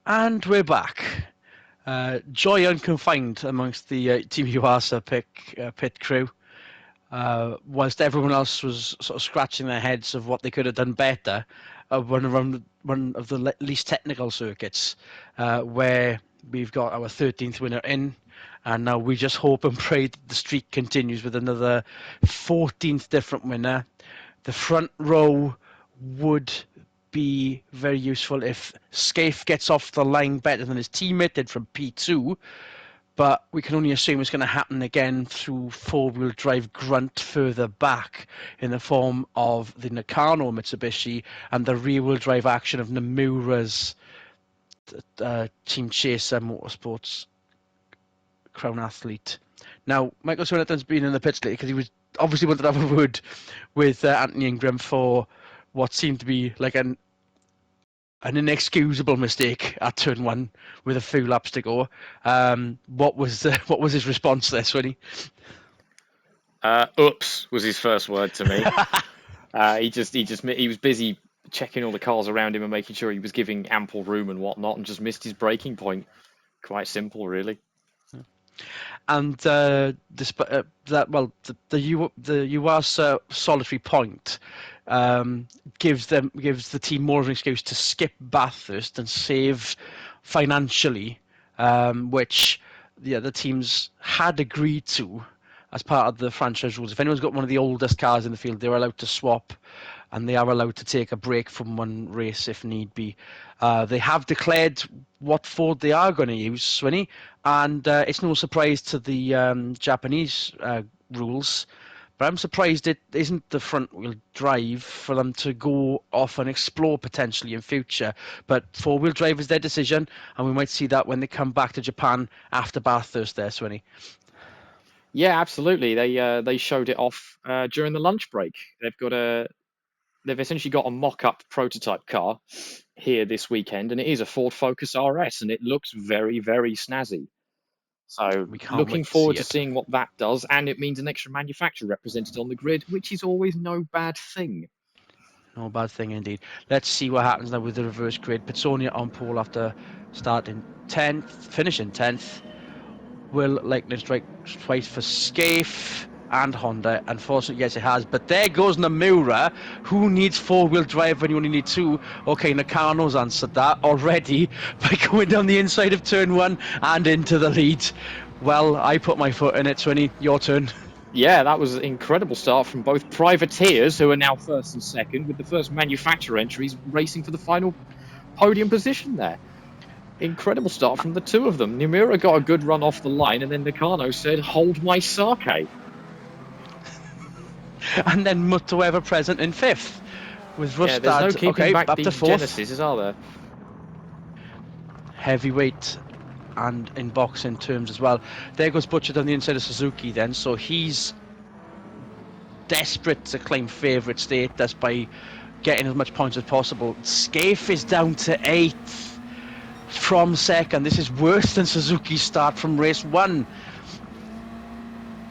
And we're back. Joy unconfined amongst the Team Yuasa pit crew. Whilst everyone else was sort of scratching their heads of what they could have done better, one of the least technical circuits, where we've got our 13th winner in, and now we just hope and pray that the streak continues with another 14th different winner. The front row would be very useful if Scaife gets off the line better than his teammate did from P2, but we can only assume it's going to happen again through four-wheel drive grunt further back in the form of the Nakano Mitsubishi and the rear-wheel drive action of Nomura's Team Chaser Motorsports Crown Athlete. Now, Michael Swinnerton's been in the pits lately because he was obviously wanted to have a word with Anthony Ingram for what seemed to be like an inexcusable mistake at turn one with a few laps to go. What was his response there, Swinny? Oops was his first word to me. He was busy checking all the cars around him and making sure he was giving ample room and whatnot, and just missed his braking point. Quite simple, really. And despite that, well, the UAS solitary point gives the team more of an excuse to skip Bathurst and save financially, which the other teams had agreed to as part of the franchise rules. If anyone's got one of the oldest cars in the field, they're allowed to swap, and they are allowed to take a break from one race if need be. They have declared what Ford they are going to use, Swinny, and it's no surprise to the Japanese rules. But I'm surprised it isn't the front-wheel drive for them to go off and explore potentially in future. But four-wheel drive is their decision, and we might see that when they come back to Japan after Bathurst there, Swinny. Yeah, absolutely. They showed it off during the lunch break. They've essentially got a mock-up prototype car here this weekend, and it is a Ford Focus RS, and it looks very, very snazzy. So looking forward to seeing what that does, and it means an extra manufacturer represented on the grid, which is always no bad thing. No bad thing indeed. Let's see what happens now with the reverse grid. Petsonia on pole after starting 10th, finishing 10th. Will Lightning strike twice for Scaife and Honda? Unfortunately, yes, it has. But there goes Nomura. Who needs four-wheel drive when you only need two? Okay, Nakano's answered that already by going down the inside of turn one and into the lead. Well, I put my foot in it, Swinny. Your turn. Yeah, that was an incredible start from both privateers, who are now first and second, with the first manufacturer entries racing for the final podium position there. Incredible start from the two of them. Nomura got a good run off the line, and then Nakano said, "Hold my sake." And then Muto ever present in fifth. With Rustad, there's no keeping back up to these fourth. Genesis, are there? Heavyweight and in boxing terms as well. There goes Butcher on the inside of Suzuki then, so he's desperate to claim favourite status by getting as much points as possible. Scaife is down to 8th from second. This is worse than Suzuki's start from race 1.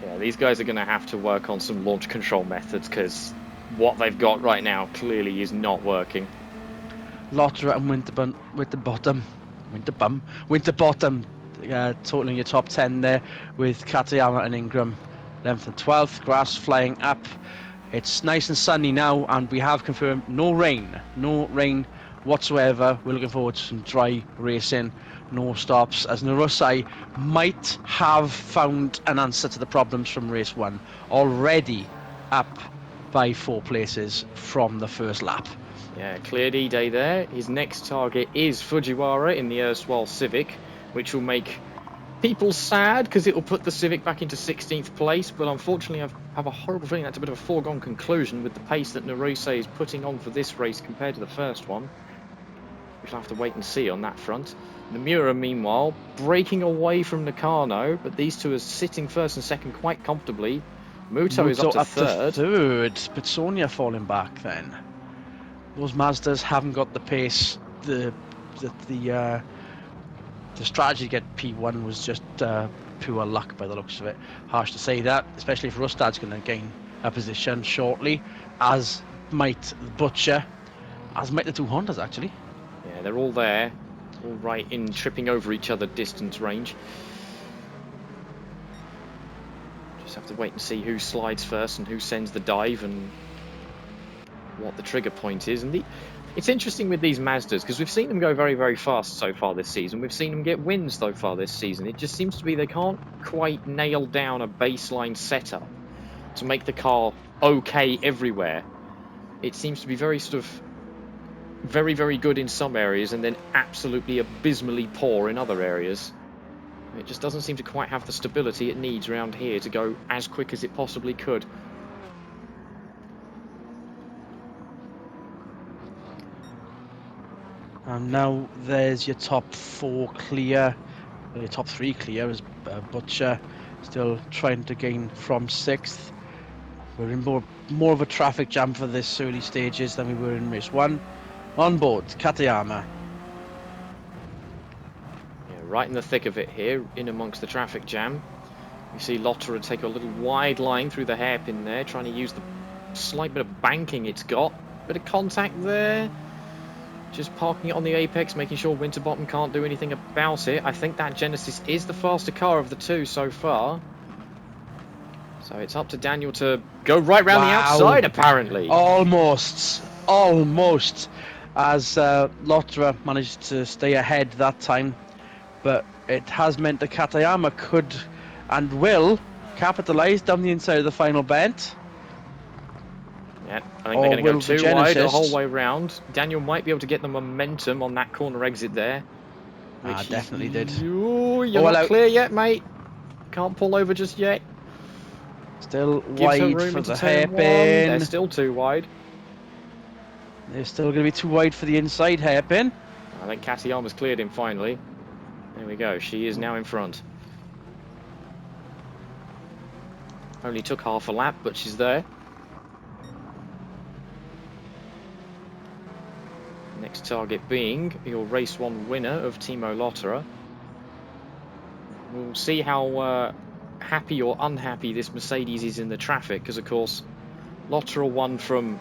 Yeah, these guys are going to have to work on some launch control methods, because what they've got right now clearly is not working. Lotterer and Winterbottom, totaling your top 10 there, with Katayama and Ingram 11th and 12th. Grass flying up. It's nice and sunny now, and we have confirmed no rain whatsoever. We're looking forward to some dry racing, no stops, as Narusai might have found an answer to the problems from race 1, already up by 4 places from the first lap. Yeah, cleared E-Day there. His next target is Fujiwara in the erstwhile Civic, which will make people sad because it will put the Civic back into 16th place. But unfortunately, I have a horrible feeling that's a bit of a foregone conclusion with the pace that Naruse is putting on for this race compared to the first one. We'll have to wait and see on that front. Nomura, meanwhile, breaking away from Nakano, but these two are sitting first and second quite comfortably. Muto is up to third. But Sonia falling back then. Those Mazdas haven't got the pace. The strategy to get P1 was just pure luck by the looks of it. Harsh to say that, especially if Rustad's going to gain a position shortly, as might Butcher, as might the two Hondas actually. Yeah, they're all there. All right in tripping over each other distance range. Just have to wait and see who slides first and who sends the dive and what the trigger point is. And it's interesting with these Mazdas because we've seen them go very, very fast so far this season. We've seen them get wins so far this season. It just seems to be they can't quite nail down a baseline setup to make the car okay everywhere. It seems to be very sort of very, very good in some areas and then absolutely abysmally poor in other areas. It just doesn't seem to quite have the stability it needs around here to go as quick as it possibly could. And now there's your top 4 clear, well, your top 3 clear as Butcher still trying to gain from 6th. We're in more of a traffic jam for this early stages than we were in race 1. On board, Katayama. Yeah, right in the thick of it here, in amongst the traffic jam. You see Lotterer take a little wide line through the hairpin there, trying to use the slight bit of banking it's got. Bit of contact there. Just parking it on the apex, making sure Winterbottom can't do anything about it. I think that Genesis is the faster car of the two so far. So it's up to Daniel to go right round the outside, apparently. Almost. As Lotterer managed to stay ahead that time. But it has meant that Katayama could and will capitalise down the inside of the final bend. Yeah, I think they're going to go too wide the whole way round. Daniel might be able to get the momentum on that corner exit there. Which definitely did. You're not clear yet, mate. Can't pull over just yet. Still Gives her wide room for into the turn 1. hairpin. They're still too wide. They're still going to be too wide for the inside hairpin. I think Katayama's cleared him finally. There we go. She is now in front. Only took half a lap, but she's there. Next target being your race 1 winner of Timo Lotterer. We'll see how happy or unhappy this Mercedes is in the traffic, because of course Lotterer won from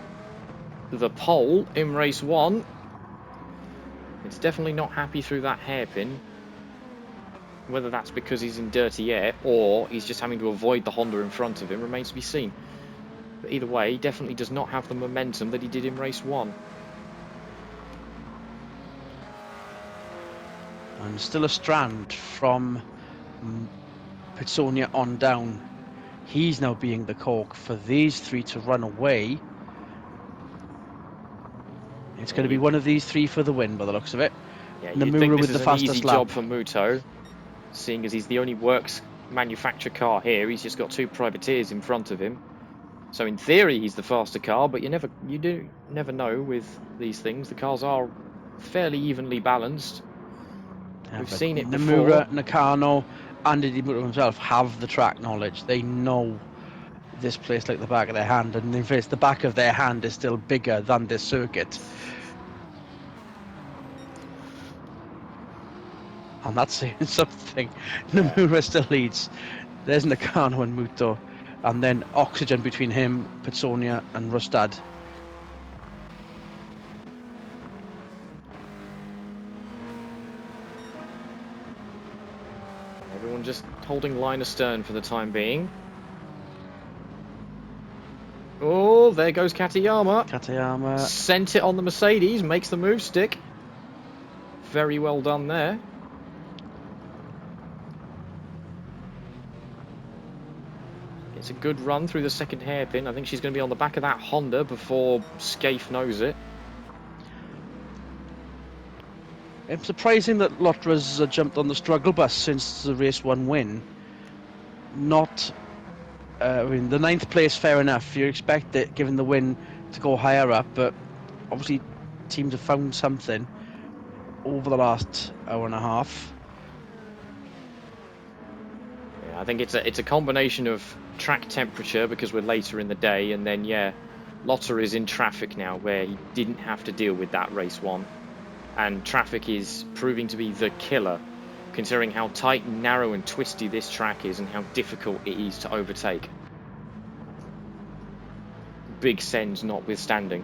the pole in race 1. It's definitely not happy through that hairpin. Whether that's because he's in dirty air or he's just having to avoid the Honda in front of him remains to be seen. But either way, he definitely does not have the momentum that he did in race 1. And still a strand from Pitsonia on down. He's now being the cork for these 3 to run away. It's going to be one of these 3 for the win by the looks of it. Yeah, Nomura you'd think this with is the an fastest easy lap. job for Muto, seeing as he's the only works manufactured car here. He's just got 2 privateers in front of him. So in theory he's the faster car, but you do never know with these things. The cars are fairly evenly balanced. Yeah, We've seen it before. Nomura, Nakano, and Andy Muto himself have the track knowledge. They know this place like the back of their hand, and in fact the back of their hand is still bigger than this circuit. And that's saying something. Yeah. Nomura still leads. There's Nakano and Muto, and then oxygen between him, Pitsonia, and Rustad. Everyone just holding line astern for the time being. Oh, there goes Katayama. Katayama sent it on the Mercedes, makes the move stick. Very well done there. It's a good run through the second hairpin. I think she's going to be on the back of that Honda before Scaife knows it. It's surprising that Lotterer's jumped on the struggle bus since the race 1 win. Not, I mean, the 9th place, fair enough. You expect it, given the win, to go higher up, but obviously teams have found something over the last hour and a half. Yeah, I think it's a combination of track temperature because we're later in the day, and then yeah, Lotterer is in traffic now where he didn't have to deal with that race 1. And traffic is proving to be the killer, considering how tight, narrow and twisty this track is and how difficult it is to overtake. Big sends notwithstanding.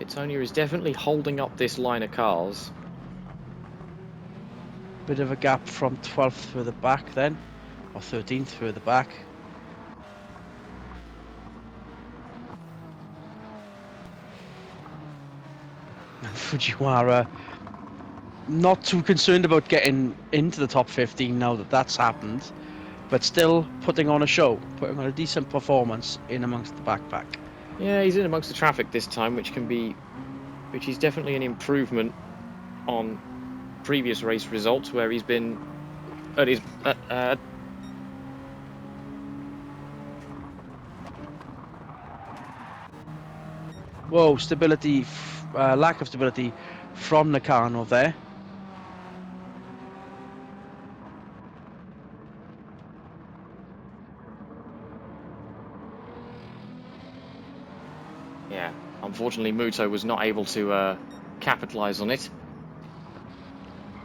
Pitsonia is definitely holding up this line of cars. Bit of a gap from 12th further back then, or 13th further back. And Fujiwara not too concerned about getting into the top 15 now that that's happened, but still putting on a show, putting on a decent performance in amongst the backpack. Yeah, he's in amongst the traffic this time, which is definitely an improvement on previous race results where he's been at his Whoa, stability, lack of stability from Nakano there. Yeah, unfortunately Muto was not able to capitalise on it.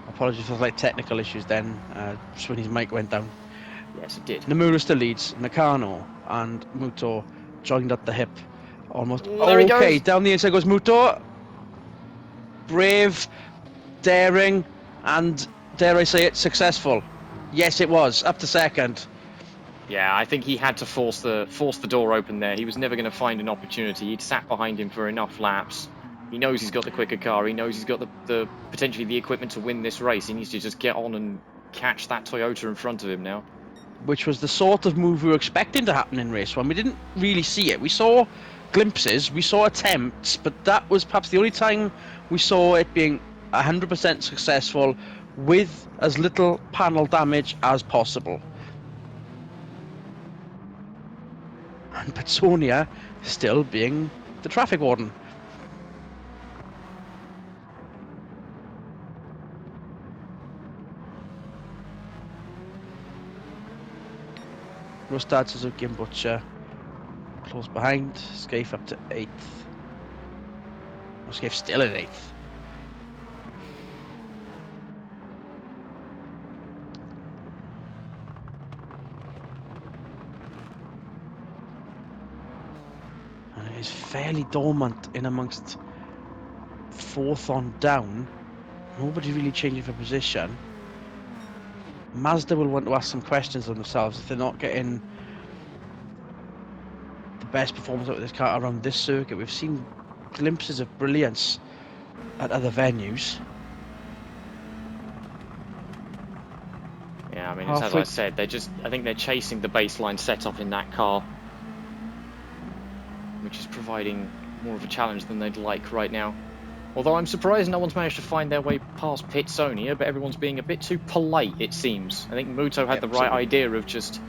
Apologies for slight technical issues then, just when his mic went down. Yes, it did. Nomura still leads. Nakano and Muto joined at the hip. Almost. Oh, there he goes. Down the inside goes Muto. Brave, daring, and dare I say it, successful. Yes, it was. Up to second. Yeah, I think he had to force the door open there. He was never going to find an opportunity. He'd sat behind him for enough laps. He knows he's got the quicker car. He knows he's got the potentially the equipment to win this race. He needs to just get on and catch that Toyota in front of him now. Which was the sort of move we were expecting to happen in race one. We didn't really see it. We saw glimpses, we saw attempts, but that was perhaps the only time we saw it being 100% successful with as little panel damage as possible. And Pitsonia still being the traffic warden. Rustad, Suzuki and Butcher close behind. Scaife up to 8th. Oh, Scaife still in 8th. And it is fairly dormant in amongst 4th on down. Nobody really changing for position. Mazda will want to ask some questions of themselves if they're not getting the best performance out of this car around this circuit. We've seen glimpses of brilliance at other venues. Yeah, I mean, it's, as I said, I think they're chasing the baseline setup in that car, which is providing more of a challenge than they'd like right now. Although I'm surprised no one's managed to find their way past Pitsonia, but everyone's being a bit too polite, it seems. I think Muto had the right idea of just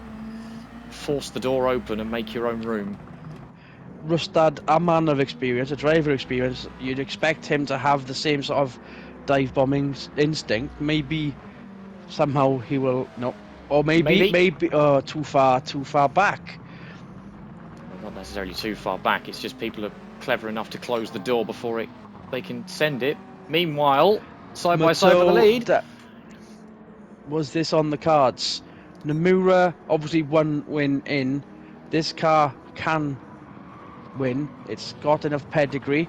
force the door open and make your own room. Rustad, a man of experience, a driver experience, you'd expect him to have the same sort of dive bombing instinct. Maybe somehow he will, no. Or maybe too far back. Well, not necessarily too far back, it's just people are clever enough to close the door before they can send it. Meanwhile, side by side for the lead. Was this on the cards? Nomura, obviously one win in. This car can win. It's got enough pedigree.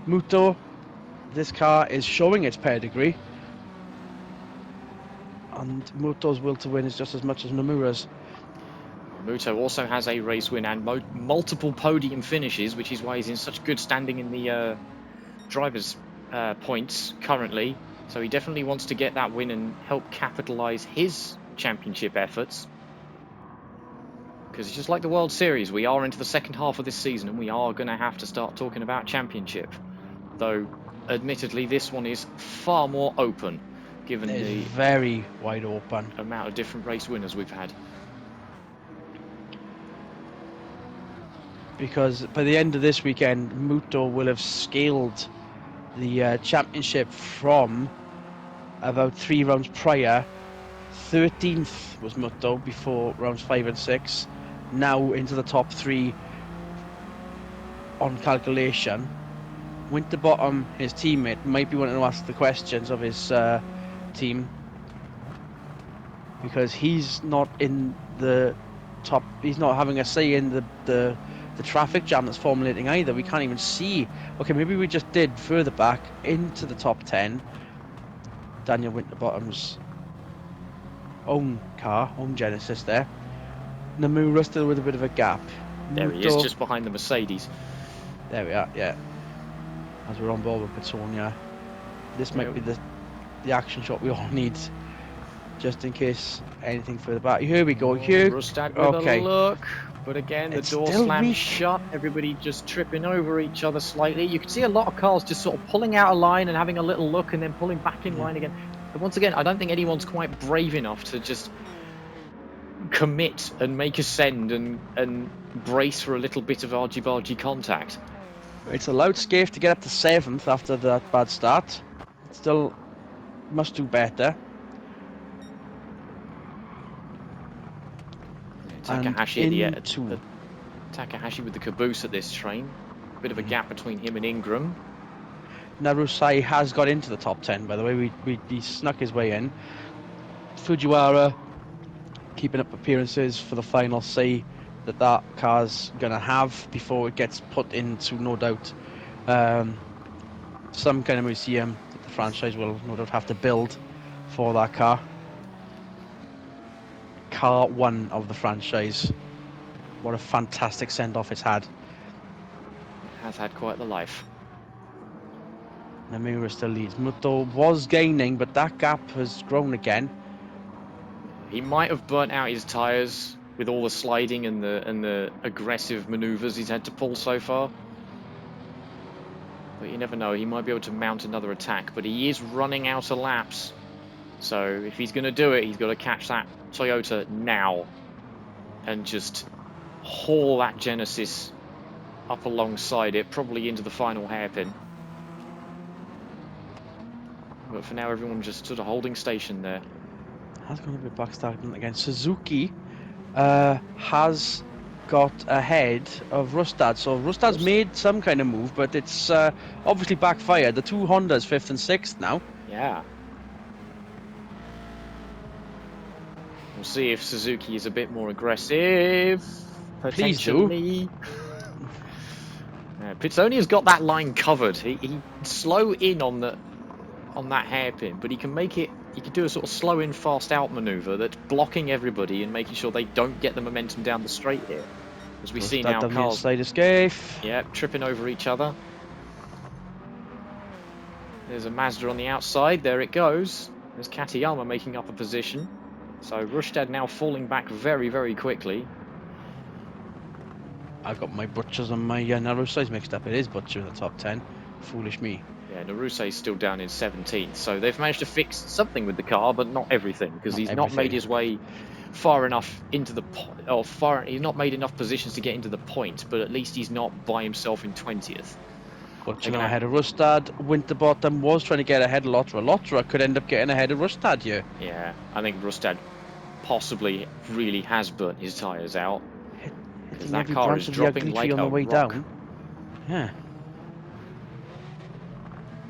Muto, this car is showing its pedigree. And Muto's will to win is just as much as Nomura's. Muto also has a race win and multiple podium finishes, which is why he's in such good standing in the drivers' points currently. So he definitely wants to get that win and help capitalise his championship efforts. Because it's just like the World Series, we are into the second half of this season and we are going to have to start talking about championship. Though, admittedly, this one is far more open, given the very wide open amount of different race winners we've had. Because by the end of this weekend, Muto will have scaled the championship from about 3 rounds prior. 13th was Muto before rounds 5 and 6. Now into the top 3 on calculation. Winterbottom, his teammate, might be wanting to ask the questions of his team, because he's not in the top. He's not having a say in the the traffic jam that's formulating either. We can't even see. Okay, maybe we just did further back into the top 10. Daniel Winterbottom's own car, own Genesis there. Nomura still with a bit of a gap. There he is, Muto, just behind the Mercedes. there we are, yeah. As we're on board with Petsonia. This might be the action shot we all need, just in case anything further back. Here we go, here. Rustad with a look. But again, the It's door still slams weak. shut. Everybody just tripping over each other slightly. You can see a lot of cars just sort of pulling out of line and having a little look and then pulling back in line again. But once again, I don't think anyone's quite brave enough to just commit and make a send and brace for a little bit of argy-bargy contact. It's allowed Scaife to get up to 7th after that bad start. It still must do better. Takahashi Takahashi with the caboose at this train. Bit of a gap between him and Ingram. Narusai has got into the top 10, by the way. He snuck his way in. Fujiwara keeping up appearances for the final say that car's going to have before it gets put into, no doubt, some kind of museum that the franchise will no doubt have to build for that car. Car 1 of the franchise. What a fantastic send-off it's had. It has had quite the life. Nomura still leads. Muto was gaining, but that gap has grown again. He might have burnt out his tyres with all the sliding and the aggressive manoeuvres he's had to pull so far. But you never know, he might be able to mount another attack, but he is running out of laps. So if he's going to do it, he's got to catch that Toyota now and just haul that Genesis up alongside it, probably into the final hairpin. But for now, everyone just sort of holding station there. Has gone a bit back stagnant again. Suzuki has got ahead of Rustad. So Rustad's made some kind of move, but it's obviously backfired. The two Hondas, 5th and 6th now. Yeah. We'll see if Suzuki is a bit more aggressive. Potentially. Pizzoni has got that line covered. He slow in on that hairpin, but he can make it. He can do a sort of slow in, fast out maneuver that's blocking everybody and making sure they don't get the momentum down the straight here. As we see now, cars. Yeah, tripping over each other. There's a Mazda on the outside. There it goes. There's Katayama making up a position. So Rustad now falling back very, very quickly. I've got my Butchers and my Narusai's mixed up. It is Butcher in the top 10. Foolish me. Yeah, Narusei's still down in 17th. So they've managed to fix something with the car, but not everything, because he's not made his way far enough into the he's not made enough positions to get into the point, but at least he's not by himself in 20th. Butcher now ahead of Rustad. Winterbottom was trying to get ahead of Lotra. Lotra could end up getting ahead of Rustad here. Yeah, I think Rustad possibly really has burnt his tyres out. Because that car is dropping like on the way rock. down. Yeah.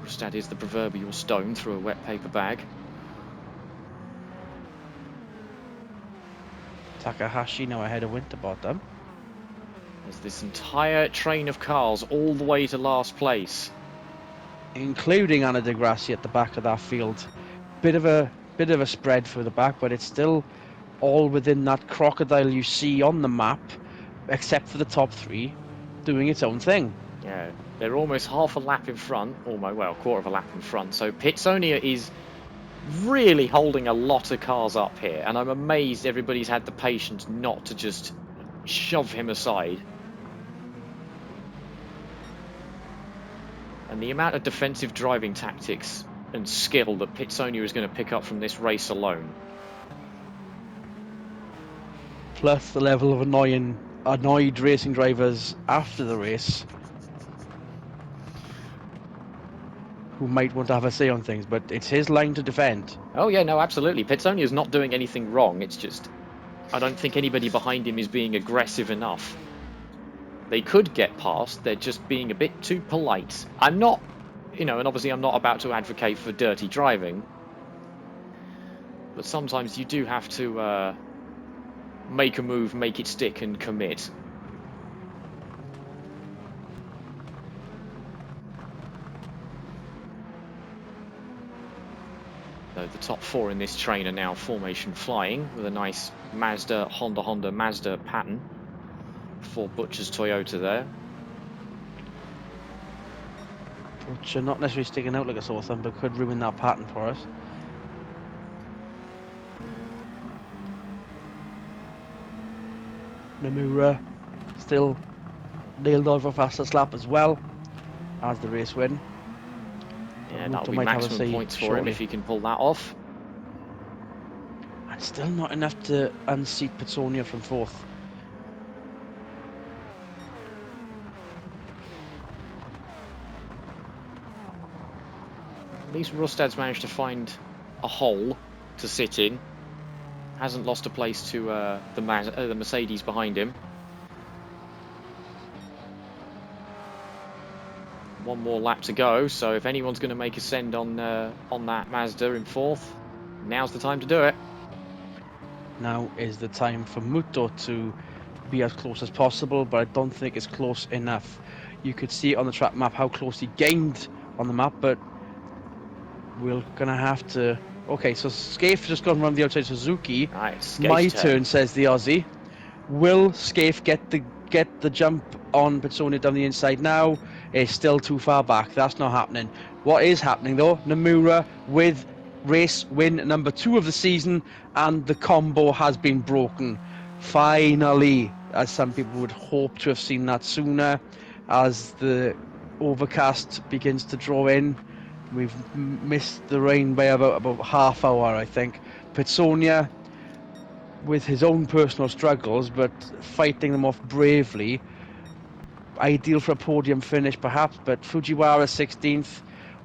Rustad is the proverbial stone through a wet paper bag. Takahashi now ahead of Winterbottom. There's this entire train of cars all the way to last place, including Anna de Grassi at the back of that field. Bit of a spread for the back, but it's still all within that crocodile you see on the map, except for the top 3 doing its own thing. Yeah, they're almost half a lap in front, well, quarter of a lap in front. So Pitsonia is really holding a lot of cars up here, and I'm amazed everybody's had the patience not to just shove him aside. And the amount of defensive driving tactics and skill that Pitsonia is going to pick up from this race alone. Plus the level of annoyed racing drivers after the race who might want to have a say on things, but it's his line to defend. Oh yeah, no, absolutely. Pitsonia is not doing anything wrong. It's just, I don't think anybody behind him is being aggressive enough. They could get past, they're just being a bit too polite. I'm not, and obviously I'm not about to advocate for dirty driving, but sometimes you do have to make a move, make it stick and commit. So the top 4 in this train are now formation flying with a nice Mazda, Honda, Mazda pattern for Butcher's Toyota there. Butcher not necessarily sticking out like a sore thumb, but could ruin that pattern for us. Nomura still nailed on for fastest lap as well as the race win. Yeah, that'll be maximum points for him if he can pull that off. And still not enough to unseat Petsonia from 4th. At least Rustad's managed to find a hole to sit in. Hasn't lost a place to the Mercedes behind him. One more lap to go, so if anyone's going to make a send on that Mazda in 4th, now's the time to do it. Now is the time for Muto to be as close as possible, but I don't think it's close enough. You could see on the track map how close he gained on the map, but we're going to have to... Okay, so Scaife just gone around the outside Suzuki. Right, My turn, says the Aussie. Will Scaife get the jump on Petsonia down the inside now? It's still too far back. That's not happening. What is happening, though? Nomura with race win number 2 of the season, and the combo has been broken. Finally, as some people would hope to have seen that sooner, as the overcast begins to draw in. We've missed the rain by about half hour, I think. Petsonia, with his own personal struggles, but fighting them off bravely. Ideal for a podium finish, perhaps, but Fujiwara 16th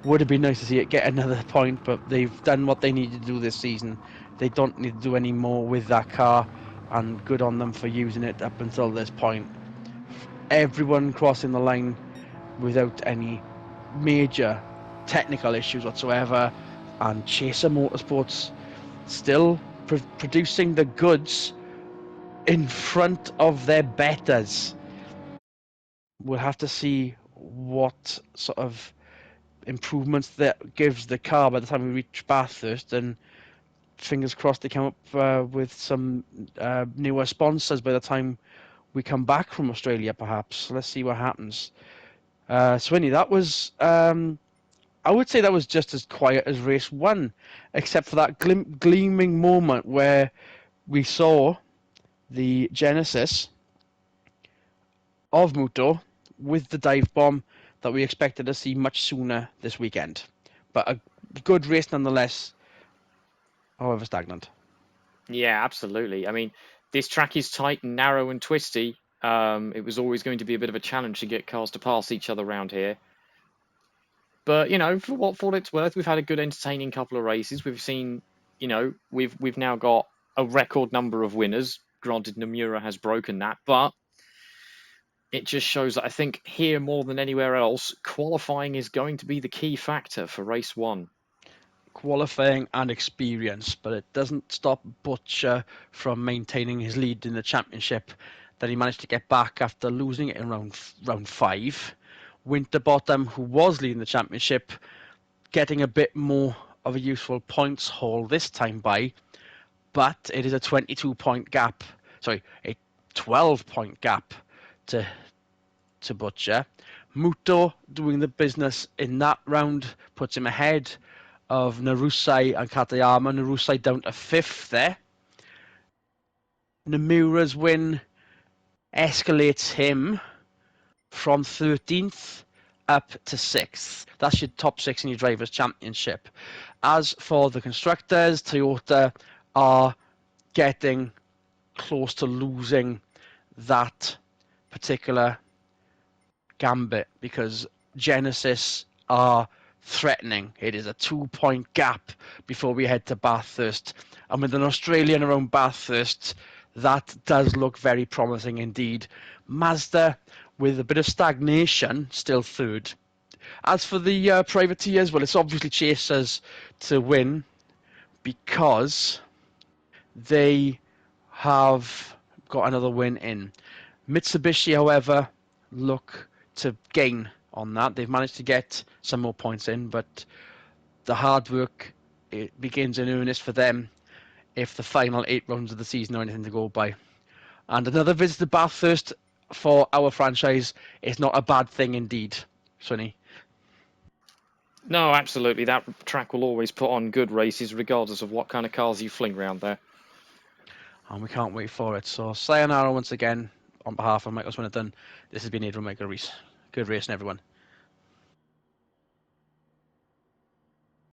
would have been nice to see it get another point, but they've done what they needed to do this season. They don't need to do any more with that car, and good on them for using it up until this point. Everyone crossing the line without any major technical issues whatsoever, and Chaser Motorsports still producing the goods in front of their betters. We'll have to see what sort of improvements that gives the car by the time we reach Bathurst, and fingers crossed they come up with some newer sponsors by the time we come back from Australia, perhaps. Let's see what happens. Swinny, that was... I would say that was just as quiet as race 1, except for that gleaming moment where we saw the Genesis of Muto with the dive bomb that we expected to see much sooner this weekend. But a good race nonetheless, however stagnant. Yeah, absolutely. I mean, this track is tight and narrow and twisty. It was always going to be a bit of a challenge to get cars to pass each other around here. But, you know, for it's worth, we've had a good entertaining couple of races. We've seen, you know, we've now got a record number of winners. Granted, Nomura has broken that, but it just shows that I think here more than anywhere else, qualifying is going to be the key factor for race 1. Qualifying and experience, but it doesn't stop Butcher from maintaining his lead in the championship that he managed to get back after losing it in round 5. Winterbottom, who was leading the championship, getting a bit more of a useful points haul this time by, but it is a 22-point gap. Sorry, a 12-point gap to Butcher. Muto doing the business in that round puts him ahead of Narusai and Katayama. Narusai down to 5th there. Nomura's win escalates him from 13th up to 6th. That's your top 6 in your Drivers' Championship. As for the constructors, Toyota are getting close to losing that particular gambit because Genesis are threatening. It is a 2-point gap before we head to Bathurst. And with an Australian around Bathurst, that does look very promising indeed. Mazda, with a bit of stagnation, still 3rd. As for the privateers, well, it's obviously Chasers to win because they have got another win in. Mitsubishi, however, look to gain on that. They've managed to get some more points in, but the hard work it begins in earnest for them if the final 8 rounds of the season are anything to go by. And another visit to Bathurst for our franchise is not a bad thing indeed, Sonny. No, absolutely. That track will always put on good races, regardless of what kind of cars you fling around there. And we can't wait for it. So, sayonara once again on behalf of Michael Swinnerton. This has been Adrian Michael Reese. Good racing, everyone.